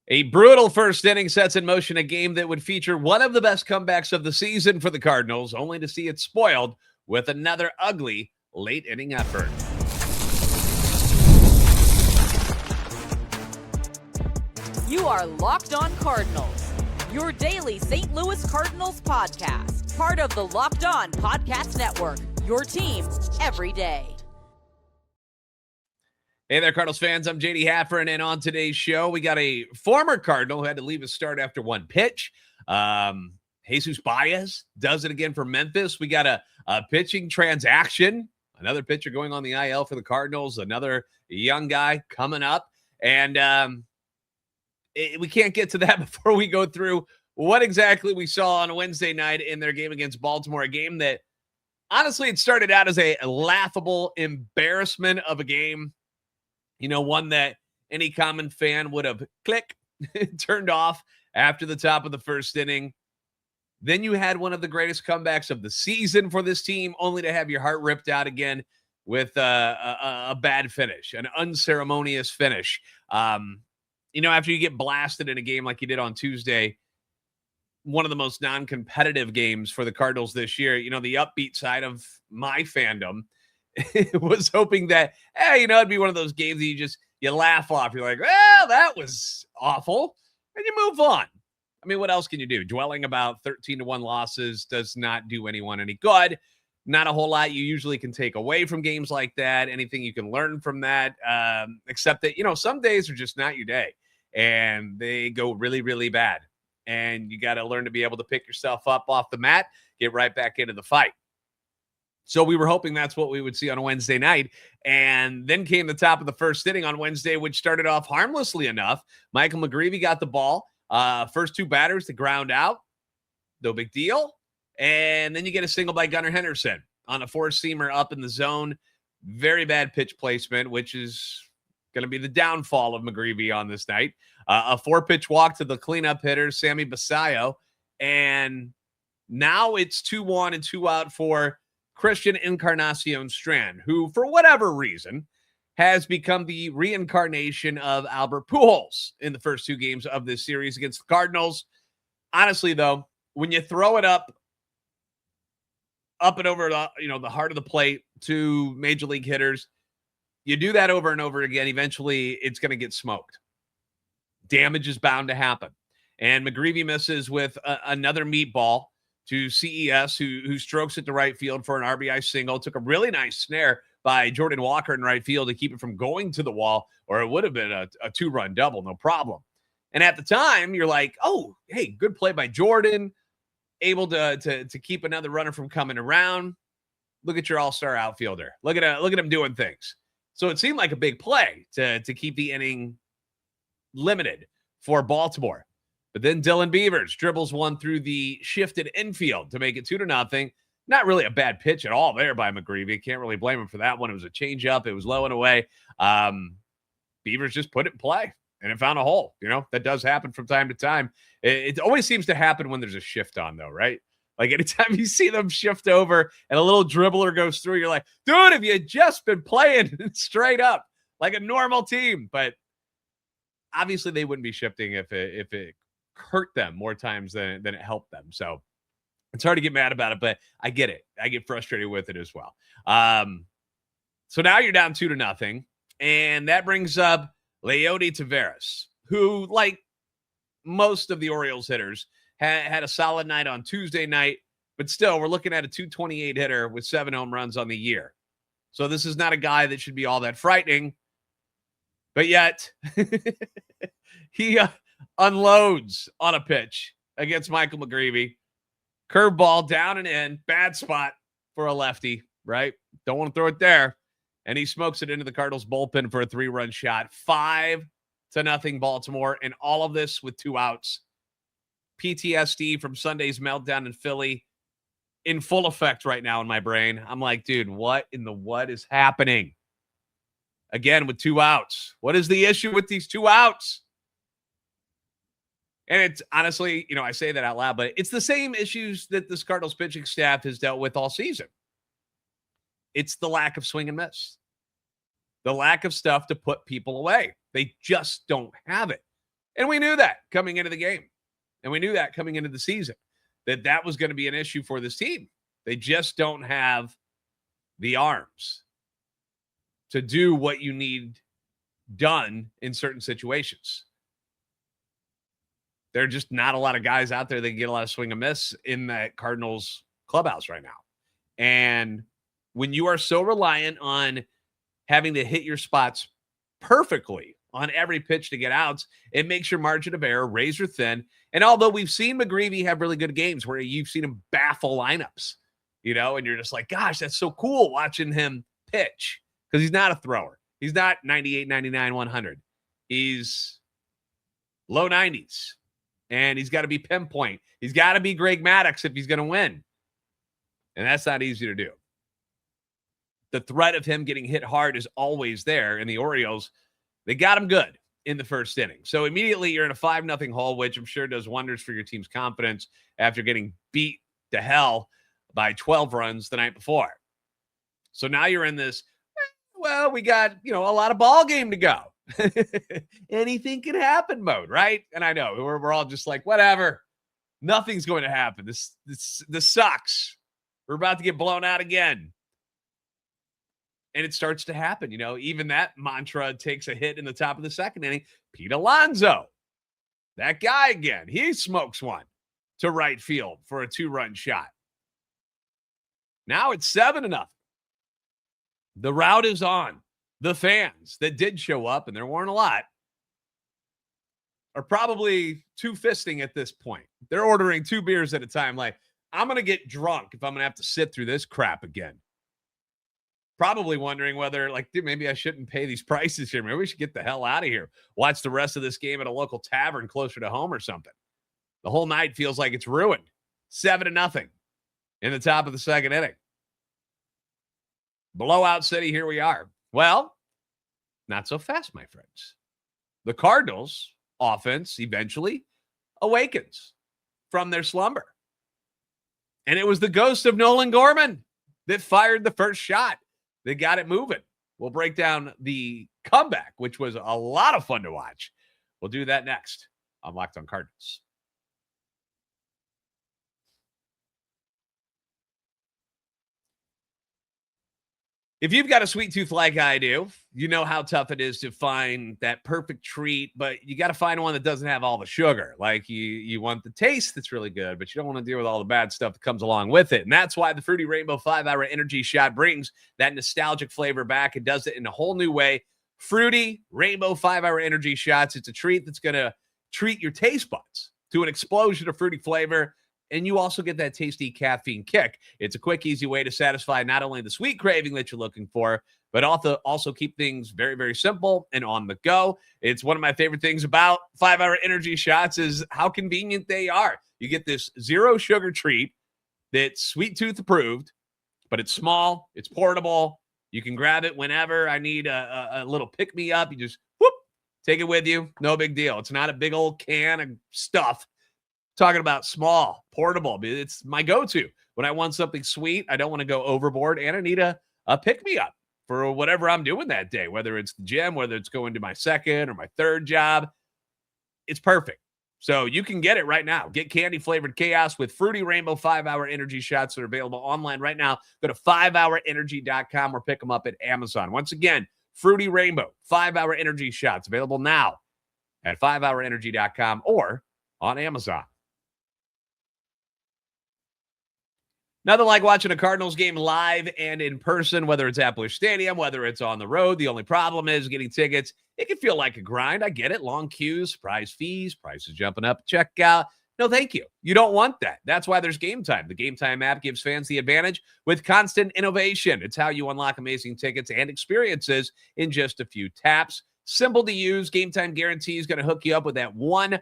A brutal first inning sets in motion a game that would feature one of the best comebacks of the season for the Cardinals, only to see it spoiled with another ugly late inning effort. You are Locked On Cardinals, your daily St. Louis Cardinals podcast, part of the Locked On Podcast Network, your team every day. Hey there, Cardinals fans. I'm JD Haffern, and on today's show, we got a former Cardinal who had to leave his start after one pitch. Jesus Baez does it again for Memphis. We got a pitching transaction, another pitcher going on the IL for the Cardinals, another young guy coming up, and we can't get to that before we go through what exactly we saw on Wednesday night in their game against Baltimore, a game that, honestly, it started out as a laughable embarrassment of a game. You know, one that any common fan would have turned off after the top of the first inning. Then you had one of the greatest comebacks of the season for this team, only to have your heart ripped out again with a bad finish, an unceremonious finish. You know, after you get blasted in a game like you did on Tuesday, one of the most non-competitive games for the Cardinals this year, you know, the upbeat side of my fandom was hoping that, it'd be one of those games that you laugh off. You're like, well, that was awful. And you move on. I mean, what else can you do? Dwelling about 13-1 losses does not do anyone any good. Not a whole lot you usually can take away from games like that. Anything you can learn from that, except that, some days are just not your day. And they go really, really bad. And you got to learn to be able to pick yourself up off the mat, get right back into the fight. So we were hoping that's what we would see on a Wednesday night. And then came the top of the first inning on Wednesday, which started off harmlessly enough. Michael McGreevy got the ball. First two batters to ground out. No big deal. And then you get a single by Gunnar Henderson on a four-seamer up in the zone. Very bad pitch placement, which is going to be the downfall of McGreevy on this night. A four-pitch walk to the cleanup hitter, Sammy Basayo. And now it's 2-1 and 2 out for Christian Encarnacion Strand, who, for whatever reason, has become the reincarnation of Albert Pujols in the first two games of this series against the Cardinals. Honestly, though, when you throw it up and over the heart of the plate to major league hitters, you do that over and over again. Eventually, it's going to get smoked. Damage is bound to happen. And McGreevy misses with another meatball to CES, who strokes it to right field for an RBI single. Took a really nice snare by Jordan Walker in right field to keep it from going to the wall, or it would have been a two-run double, no problem. And at the time, you're like, oh, hey, good play by Jordan, able to keep another runner from coming around. Look at your all-star outfielder. Look at him doing things. So it seemed like a big play to keep the inning limited for Baltimore. But then Dylan Beavers dribbles one through the shifted infield to make it 2-0. Not really a bad pitch at all there by McGreevy. Can't really blame him for that one. It was a changeup. It was low and away. Beavers just put it in play, and it found a hole. That does happen from time to time. It always seems to happen when there's a shift on, though, right? Like anytime you see them shift over and a little dribbler goes through, you're like, dude, have you just been playing straight up like a normal team? But obviously they wouldn't be shifting if it hurt them more times than it helped them. So it's hard to get mad about it, but I get it. I get frustrated with it as well. So now you're down 2-0, and that brings up Leody Taveras, who, like most of the Orioles hitters, had a solid night on Tuesday night, but still, we're looking at a 228 hitter with 7 home runs on the year. So this is not a guy that should be all that frightening, but yet he unloads on a pitch against Michael McGreevy. Curveball down and in. Bad spot for a lefty, right? Don't want to throw it there. And he smokes it into the Cardinals bullpen for a 3-run shot. 5-0 Baltimore. And all of this with 2 outs. PTSD from Sunday's meltdown in Philly in full effect right now in my brain. I'm like, dude, what is happening? Again, with 2 outs. What is the issue with these 2 outs? And it's honestly, I say that out loud, but it's the same issues that this Cardinals pitching staff has dealt with all season. It's the lack of swing and miss. The lack of stuff to put people away. They just don't have it. And we knew that coming into the game. And we knew that coming into the season, that was going to be an issue for this team. They just don't have the arms to do what you need done in certain situations. There are just not a lot of guys out there that can get a lot of swing and miss in that Cardinals clubhouse right now. And when you are so reliant on having to hit your spots perfectly on every pitch to get outs, it makes your margin of error razor thin. And although we've seen McGreevy have really good games where you've seen him baffle lineups, and you're just like, gosh, that's so cool watching him pitch, because he's not a thrower. He's not 98, 99, 100. He's low 90s, and he's got to be pinpoint. He's got to be Greg Maddux if he's going to win. And that's not easy to do. The threat of him getting hit hard is always there, and the Orioles, they got him good in the first inning. So immediately you're in a 5-0 hole, which I'm sure does wonders for your team's confidence after getting beat to hell by 12 runs the night before. So now you're in this, well, we got, a lot of ball game to go. Anything can happen mode, right? And I know we're all just like, whatever. Nothing's going to happen. This sucks. We're about to get blown out again. And it starts to happen. Even that mantra takes a hit in the top of the second inning. Pete Alonso, that guy again, he smokes one to right field for a 2-run shot. Now it's 7-0. The route is on. The fans that did show up, and there weren't a lot, are probably two-fisting at this point. They're ordering 2 beers at a time. Like, I'm going to get drunk if I'm going to have to sit through this crap again. Probably wondering whether, dude, maybe I shouldn't pay these prices here. Maybe we should get the hell out of here. Watch the rest of this game at a local tavern closer to home or something. The whole night feels like it's ruined. 7-0 in the top of the second inning. Blowout city, here we are. Well, not so fast, my friends. The Cardinals offense eventually awakens from their slumber. And it was the ghost of Nolan Gorman that fired the first shot. They got it moving. We'll break down the comeback, which was a lot of fun to watch. We'll do that next on Locked On Cardinals. If you've got a sweet tooth like I do, you know how tough it is to find that perfect treat, but you got to find one that doesn't have all the sugar. Like you want the taste that's really good, but you don't want to deal with all the bad stuff that comes along with it. And that's why the Fruity Rainbow 5-Hour Energy Shot brings that nostalgic flavor back. It does it in a whole new way. Fruity Rainbow 5-Hour Energy Shots. It's a treat that's going to treat your taste buds to an explosion of fruity flavor. And you also get that tasty caffeine kick. It's a quick, easy way to satisfy not only the sweet craving that you're looking for, but also keep things very, very simple and on the go. It's one of my favorite things about 5-Hour Energy Shots is how convenient they are. You get this zero sugar treat that's sweet tooth approved, but it's small, it's portable. You can grab it whenever I need a little pick-me-up. You just, whoop, take it with you. No big deal. It's not a big old can of stuff. Talking about small, portable. It's my go-to. When I want something sweet, I don't want to go overboard, and I need a pick-me-up for whatever I'm doing that day, whether it's the gym, whether it's going to my second or my third job. It's perfect. So you can get it right now. Get candy-flavored chaos with Fruity Rainbow 5-Hour Energy Shots that are available online right now. Go to 5hourenergy.com or pick them up at Amazon. Once again, Fruity Rainbow 5-Hour Energy Shots available now at 5hourenergy.com or on Amazon. Nothing like watching a Cardinals game live and in person, whether it's at Busch Stadium, whether it's on the road. The only problem is getting tickets. It can feel like a grind. I get it. Long queues, surprise fees, prices jumping up, checkout. No, thank you. You don't want that. That's why there's Game Time. The Game Time app gives fans the advantage with constant innovation. It's how you unlock amazing tickets and experiences in just a few taps. Simple to use. Game Time guarantee is going to hook you up with that 100%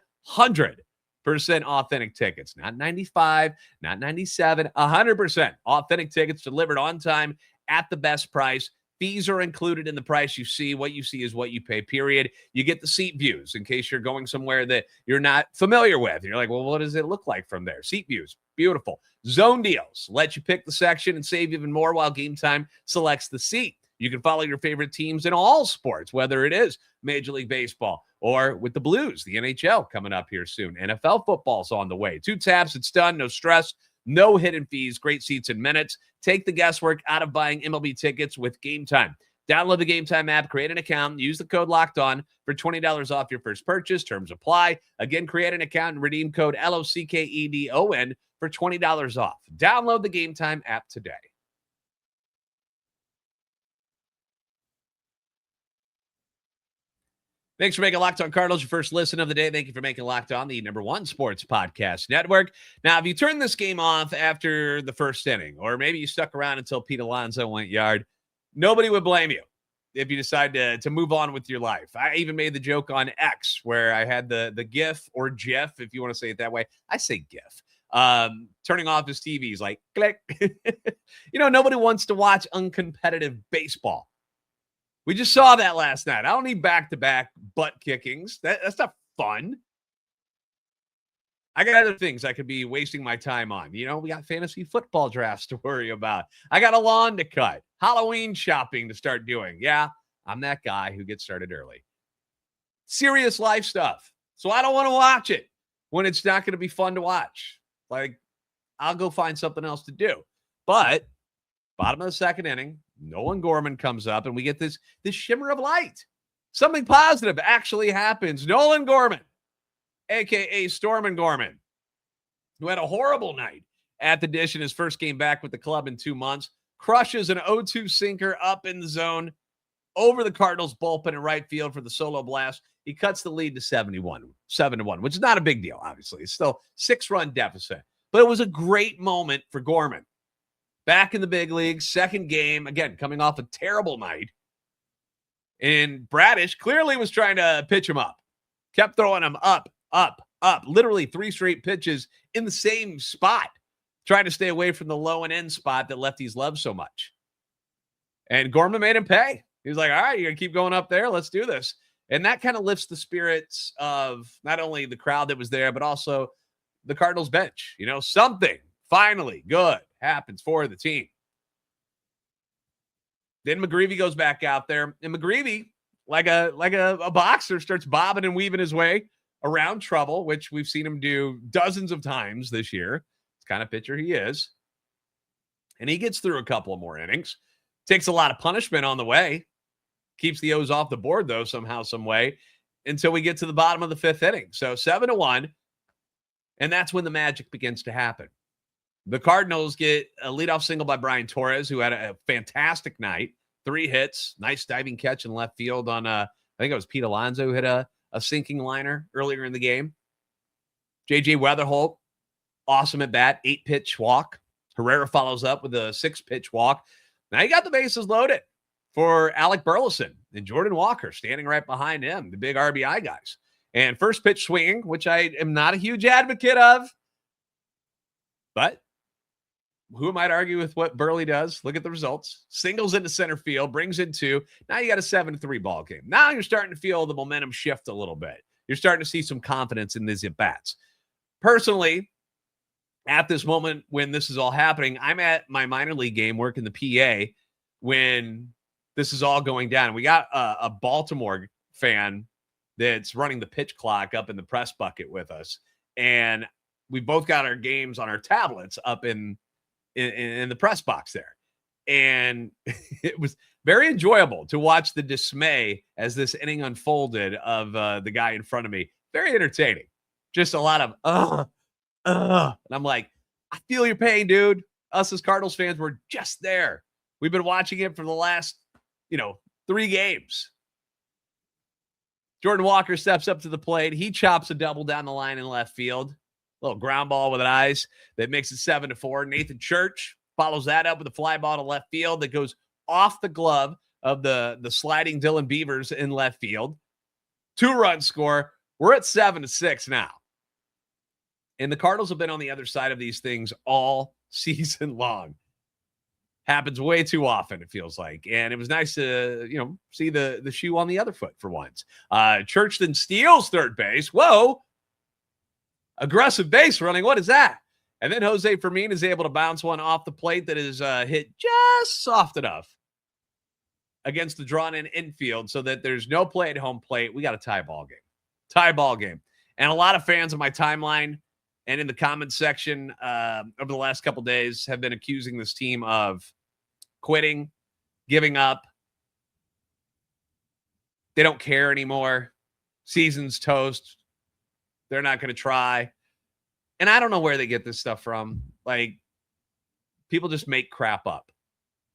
authentic tickets. Not 95, not 97, 100% authentic tickets delivered on time at the best price. Fees are included in the price you see. What you see is what you pay, period. You get the seat views in case you're going somewhere that you're not familiar with. And you're like, well, what does it look like from there? Seat views, beautiful. Zone deals let you pick the section and save even more while Game Time selects the seat. You can follow your favorite teams in all sports, whether it is Major League Baseball or with the Blues, the NHL coming up here soon. NFL football's on the way. 2 taps, it's done. No stress, no hidden fees, great seats and minutes. Take the guesswork out of buying MLB tickets with Game Time. Download the Game Time app, create an account, use the code Locked On for $20 off your first purchase. Terms apply. Again, create an account and redeem code LOCKEDON for $20 off. Download the Game Time app today. Thanks for making Locked On Cardinals your first listen of the day. Thank you for making Locked On the #1 sports podcast network. Now, if you turned this game off after the first inning, or maybe you stuck around until Pete Alonso went yard, nobody would blame you if you decide to move on with your life. I even made the joke on X where I had the GIF or GIF, if you want to say it that way. I say GIF. Turning off his TV is like, click. Nobody wants to watch uncompetitive baseball. We just saw that last night. I don't need back-to-back butt kickings. That's not fun. I got other things I could be wasting my time on. We got fantasy football drafts to worry about. I got a lawn to cut. Halloween shopping to start doing. Yeah, I'm that guy who gets started early. Serious life stuff. So I don't want to watch it when it's not going to be fun to watch. Like, I'll go find something else to do. But bottom of the second inning, Nolan Gorman comes up, and we get this shimmer of light. Something positive actually happens. Nolan Gorman, a.k.a. Stormin' Gorman, who had a horrible night at the dish in his first game back with the club in 2 months, crushes an 0-2 sinker up in the zone over the Cardinals bullpen in right field for the solo blast. He cuts the lead to 7-1, which is not a big deal, obviously. It's still 6-run deficit. But it was a great moment for Gorman. Back in the big leagues, second game, again, coming off a terrible night. And Bradish clearly was trying to pitch him up. Kept throwing him up. Literally 3 straight pitches in the same spot. Trying to stay away from the low and end spot that lefties love so much. And Gorman made him pay. He was like, all right, you're going to keep going up there. Let's do this. And that kind of lifts the spirits of not only the crowd that was there, but also the Cardinals bench. Something finally good happens for the team. Then McGreevy goes back out there, and McGreevy, like a boxer, starts bobbing and weaving his way around trouble, which we've seen him do dozens of times this year. It's the kind of pitcher he is. And he gets through a couple of more innings. Takes a lot of punishment on the way. Keeps the O's off the board, though, somehow, some way, until we get to the bottom of the 5th inning. So 7-1, and that's when the magic begins to happen. The Cardinals get a leadoff single by Brian Torres, who had a fantastic night. 3 hits, nice diving catch in left field on, I think it was Pete Alonso who hit a sinking liner earlier in the game. J.J. Weatherholt, awesome at bat, 8-pitch walk. Herrera follows up with a 6-pitch walk. Now you got the bases loaded for Alec Burleson and Jordan Walker standing right behind him, the big RBI guys. And first pitch swinging, which I am not a huge advocate of, but who am I to argue with what Burley does? Look at the results. Singles into center field, brings in 2. Now you got a 7-3 ball game. Now you're starting to feel the momentum shift a little bit. You're starting to see some confidence in these at-bats. Personally, at this moment when this is all happening, I'm at my minor league game working the PA when this is all going down. We got a Baltimore fan that's running the pitch clock up in the press bucket with us. And we both got our games on our tablets up in the press box there. And it was very enjoyable to watch the dismay as this inning unfolded of the guy in front of me. Very entertaining. Just a lot of, and I'm like, I feel your pain, dude. Us as Cardinals fans, we're just there. We've been watching it for the last, 3 games. Jordan Walker steps up to the plate. He chops a double down the line in left field. Little ground ball with an ice that makes it 7-4. Nathan Church follows that up with a fly ball to left field that goes off the glove of the sliding Dylan Beavers in left field. 2-run score. We're at 7-6 now. And the Cardinals have been on the other side of these things all season long. Happens way too often, it feels like. And it was nice to, see the shoe on the other foot for once. Church then steals third base. Whoa. Aggressive base running. What is that? And then Jose Fermin is able to bounce one off the plate that is hit just soft enough against the drawn-in infield so that there's no play at home plate. We got a tie ball game. Tie ball game. And a lot of fans of my timeline and in the comments section over the last couple days have been accusing this team of quitting, giving up. They don't care anymore. Season's toast. They're not going to try. And I don't know where they get this stuff from. Like, people just make crap up.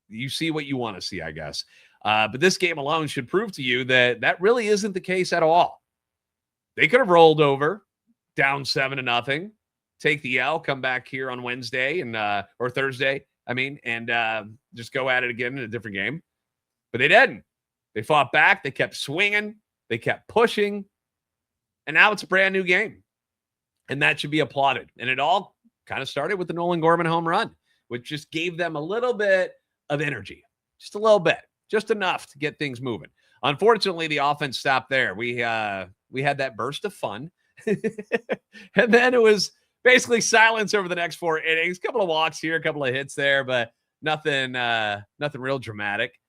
You see what you want to see, I guess. But this game alone should prove to you that that really isn't the case at all. They could have rolled over, down 7-0, take the L, come back here on Wednesday and or Thursday, and just go at it again in a different game. But they didn't. They fought back. They kept swinging. They kept pushing. And now it's a brand new game. And that should be applauded. And it all kind of started with the Nolan Gorman home run, which just gave them a little bit of energy. Just a little bit. Just enough to get things moving. Unfortunately, the offense stopped there. We had that burst of fun. And then it was basically silence over the next 4 innings. A couple of walks here, a couple of hits there, but nothing real dramatic.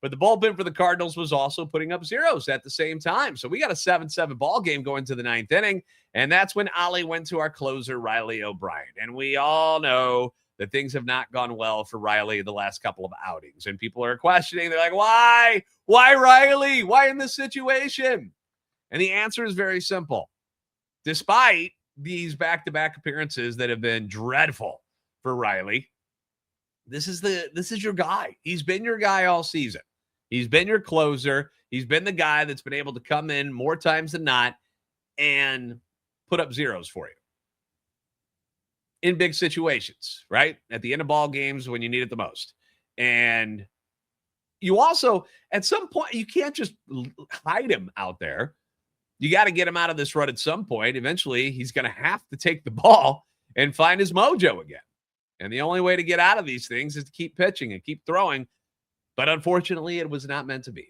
But the bullpen for the Cardinals was also putting up zeros at the same time. So we got a 7-7 ball game going to the 9th inning. And that's when Ollie went to our closer, Riley O'Brien. And we all know that things have not gone well for Riley the last couple of outings. And people are questioning. They're like, why? Why Riley? Why in this situation? And the answer is very simple. Despite these back-to-back appearances that have been dreadful for Riley, this is your guy. He's been your guy all season. He's been your closer. He's been the guy that's been able to come in more times than not and put up zeros for you in big situations, right? At the end of ball games when you need it the most. And you also, at some point, you can't just hide him out there. You got to get him out of this rut at some point. Eventually, he's going to have to take the ball and find his mojo again. And the only way to get out of these things is to keep pitching and keep throwing. But unfortunately, it was not meant to be.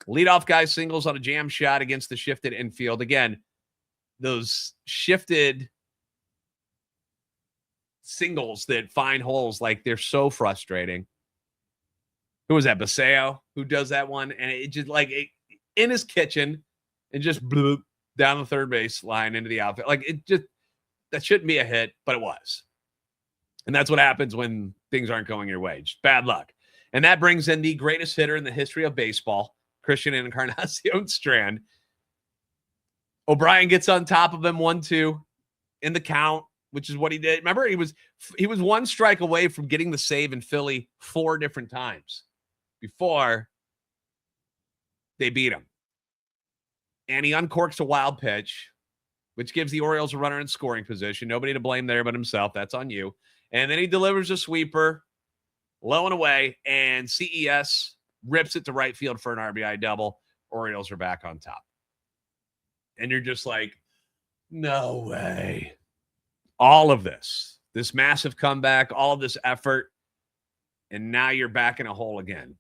Leadoff guy singles on a jam shot against the shifted infield. Again, those shifted singles that find holes, like, they're so frustrating. Who was that? Baseo, who does that one? And it just, like, in his kitchen and just bloop down the third base line into the outfield. Like, it just, that shouldn't be a hit, but it was. And that's what happens when things aren't going your way. Just bad luck. And that brings in the greatest hitter in the history of baseball, Christian Encarnacion Strand. O'Brien gets on top of him 1-2 in the count, which is what he did. Remember, he was one strike away from getting the save in Philly 4 different times before they beat him. And he uncorks a wild pitch, which gives the Orioles a runner in scoring position. Nobody to blame there but himself. That's on you. And then he delivers a sweeper, low and away, and CES rips it to right field for an RBI double. Orioles are back on top. And you're just like, no way. All of this massive comeback, all of this effort, and now you're back in a hole again.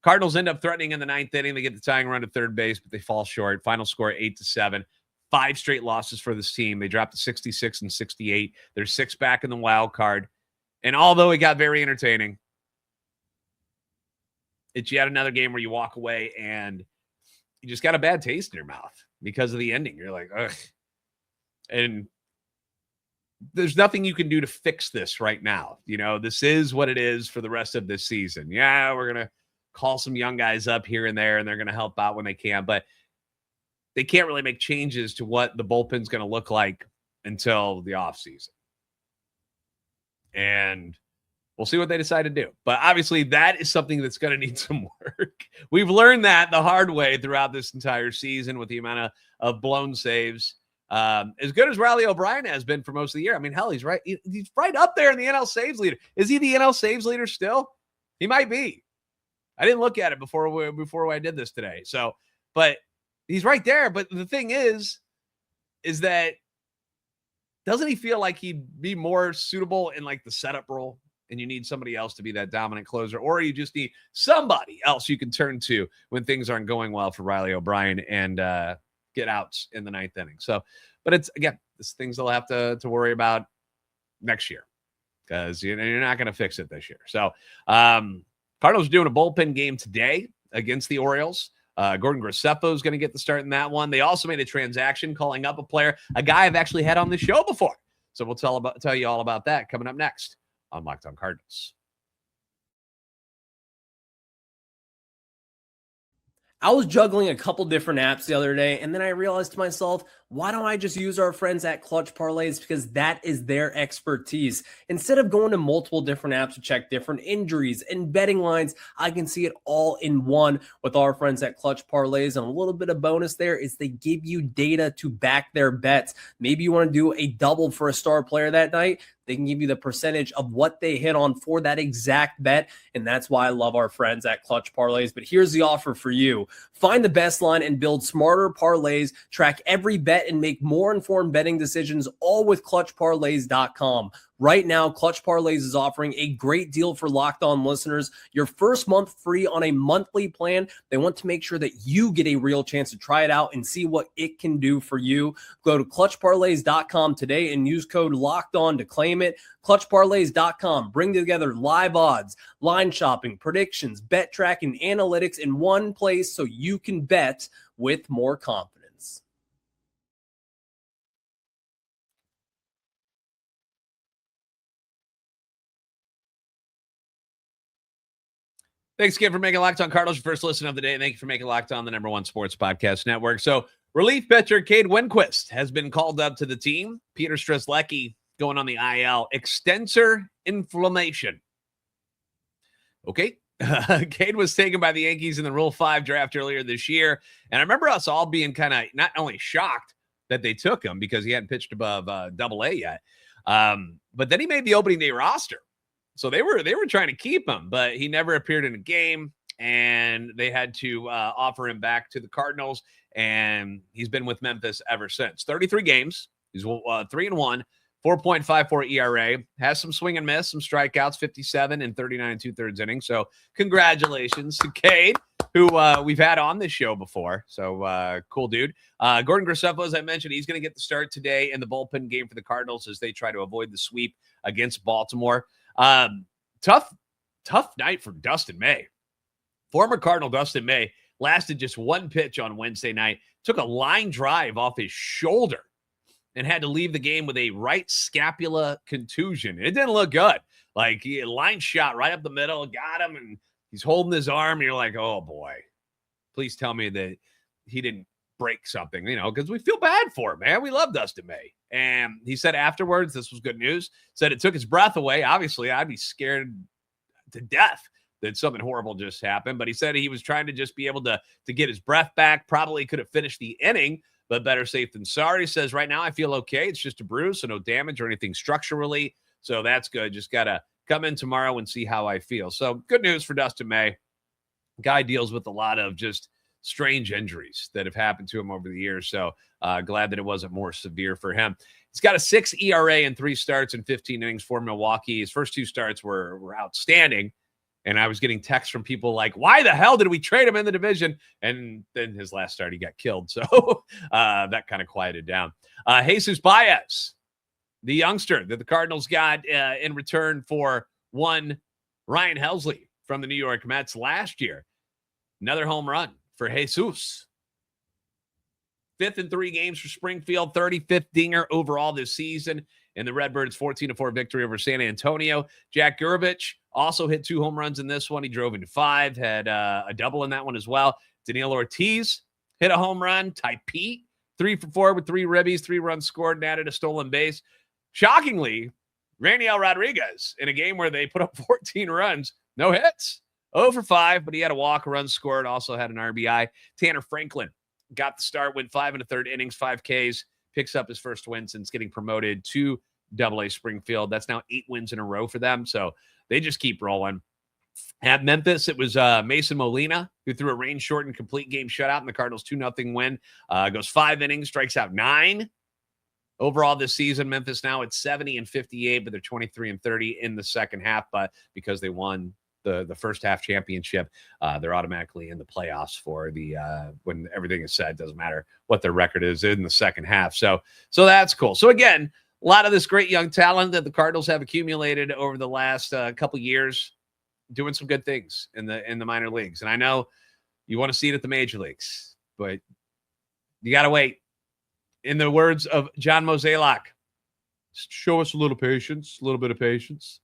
Cardinals end up threatening in the 9th inning. They get the tying run to third base, but they fall short. Final score 8-7. 5 straight losses for this team. They dropped to 66 and 68. They're 6 back in the wild card. And although it got very entertaining, it's yet another game where you walk away and you just got a bad taste in your mouth because of the ending. You're like, ugh. And there's nothing you can do to fix this right now. You know, this is what it is for the rest of this season. Yeah, we're going to call some young guys up here and there, and they're going to help out when they can. But they can't really make changes to what the bullpen's going to look like until the offseason. And we'll see what they decide to do. But obviously, that is something that's going to need some work. We've learned that the hard way throughout this entire season with the amount of blown saves. As good as Riley O'Brien has been for most of the year. I mean, hell, he's right up there in the NL saves leader. Is he the NL saves leader still? He might be. I didn't look at it before I did this today. So, but he's right there. But the thing is that doesn't he feel like he'd be more suitable in like the setup role, and you need somebody else to be that dominant closer, or you just need somebody else you can turn to when things aren't going well for Riley O'Brien and get outs in the 9th inning. So, but it's, again, this things they'll have to worry about next year because you're not going to fix it this year. So Cardinals are doing a bullpen game today against the Orioles. Gordon Graceffo is going to get the start in that one. They also made a transaction calling up a player, a guy I've actually had on the show before. So we'll tell you all about that coming up next on Locked On Cardinals. I was juggling a couple different apps the other day, and then I realized to myself, why don't I just use our friends at Clutch Parlays? Because that is their expertise. Instead of going to multiple different apps to check different injuries and betting lines, I can see it all in one with our friends at Clutch Parlays. And a little bit of bonus there is they give you data to back their bets. Maybe you want to do a double for a star player that night. They can give you the percentage of what they hit on for that exact bet. And that's why I love our friends at Clutch Parlays. But here's the offer for you. Find the best line and build smarter parlays. Track every bet and make more informed betting decisions, all with ClutchParlays.com. Right now, Clutch Parlays is offering a great deal for Locked On listeners. Your first month free on a monthly plan. They want to make sure that you get a real chance to try it out and see what it can do for you. Go to ClutchParlays.com today and use code Locked On to claim it. ClutchParlays.com. Bring together live odds, line shopping, predictions, bet tracking, analytics in one place so you can bet with more confidence. Thanks again for making Locked On Cardinals your first listen of the day. And thank you for making Locked On the #1 sports podcast network. So relief pitcher Cade Winquist has been called up to the team. Peter Strzelecki going on the IL. Extensor inflammation. Okay. Cade was taken by the Yankees in the Rule 5 draft earlier this year. And I remember us all being kind of not only shocked that they took him because he hadn't pitched above AA yet, but then he made the opening day roster. So they were trying to keep him, but he never appeared in a game, and they had to offer him back to the Cardinals, and he's been with Memphis ever since. 33 games. He's 3-1, 4.54 ERA, has some swing and miss, some strikeouts, 57 and 39 and 2/3 innings. So congratulations to Cade, who we've had on this show before. So cool dude. Gordon Graceffo, as I mentioned, he's going to get the start today in the bullpen game for the Cardinals as they try to avoid the sweep against Baltimore. Tough night for Dustin May. Former Cardinal Dustin May lasted just one pitch on Wednesday night, took a line drive off his shoulder and had to leave the game with a right scapula contusion. It didn't look good. Like, he line shot right up the middle, got him, and he's holding his arm, and you're like, oh boy, please tell me that he didn't break something, because we feel bad for him, man. We love Dustin May. And he said afterwards, this was good news, said it took his breath away. Obviously, I'd be scared to death that something horrible just happened. But he said he was trying to just be able to get his breath back. Probably could have finished the inning, but better safe than sorry. He says, right now I feel okay. It's just a bruise, so no damage or anything structurally. So that's good. Just got to come in tomorrow and see how I feel. So good news for Dustin May. Guy deals with a lot of just strange injuries that have happened to him over the years. So glad that it wasn't more severe for him. He's got a 6 ERA in 3 starts and 15 innings for Milwaukee. His first 2 starts were outstanding. And I was getting texts from people like, why the hell did we trade him in the division? And then his last start, he got killed. So that kind of quieted down. Jesus Baez, the youngster that the Cardinals got in return for one Ryan Helsley from the New York Mets last year. Another home run for Jesus. 5th in 3 games for Springfield, 35th dinger overall this season in the Redbirds' 14-4 victory over San Antonio. Jack Gurevich also hit 2 home runs in this one. He drove into 5, had a double in that one as well. Daniel Ortiz hit a home run. Ty Pete, 3 for 4 with 3 ribbies, 3 runs scored and added a stolen base. Shockingly, Raniel Rodriguez in a game where they put up 14 runs, no hits. 0 for 5, but he had a walk, a run scored, also had an RBI. Tanner Franklin got the start, went 5 1/3 innings, 5 Ks, picks up his first win since getting promoted to AA Springfield. That's now 8 wins in a row for them, so they just keep rolling. At Memphis, it was Mason Molina who threw a rain-shortened complete game shutout in the Cardinals' 2-0 win. Goes 5 innings, strikes out 9. Overall this season, Memphis now at 70 and 58, but they're 23 and 30 in the second half. But because they won the first half championship, they're automatically in the playoffs for the when everything is said. Doesn't matter what their record is in the second half. So that's cool. So again, a lot of this great young talent that the Cardinals have accumulated over the last couple years, doing some good things in the minor leagues. And I know You want to see it at the major leagues, but you got to wait. In the words of John Mozeliak, show us a little patience, a little bit of patience.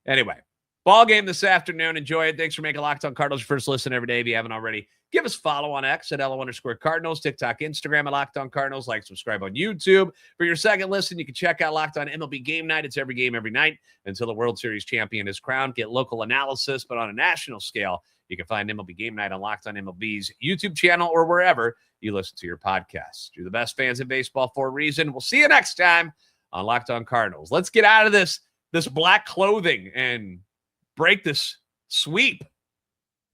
Anyway, ball game this afternoon. Enjoy it. Thanks for making Locked On Cardinals your first listen every day. If you haven't already, give us a follow on X at @LO_Cardinals, TikTok, Instagram at Locked On Cardinals. Like, subscribe on YouTube. For your second listen, you can check out Locked On MLB Game Night. It's every game, every night until the World Series champion is crowned. Get local analysis, but on a national scale, you can find MLB Game Night on Locked On MLB's YouTube channel or wherever you listen to your podcasts. You're the best fans in baseball for a reason. We'll see you next time on Locked On Cardinals. Let's get out of this black clothing and break this sweep.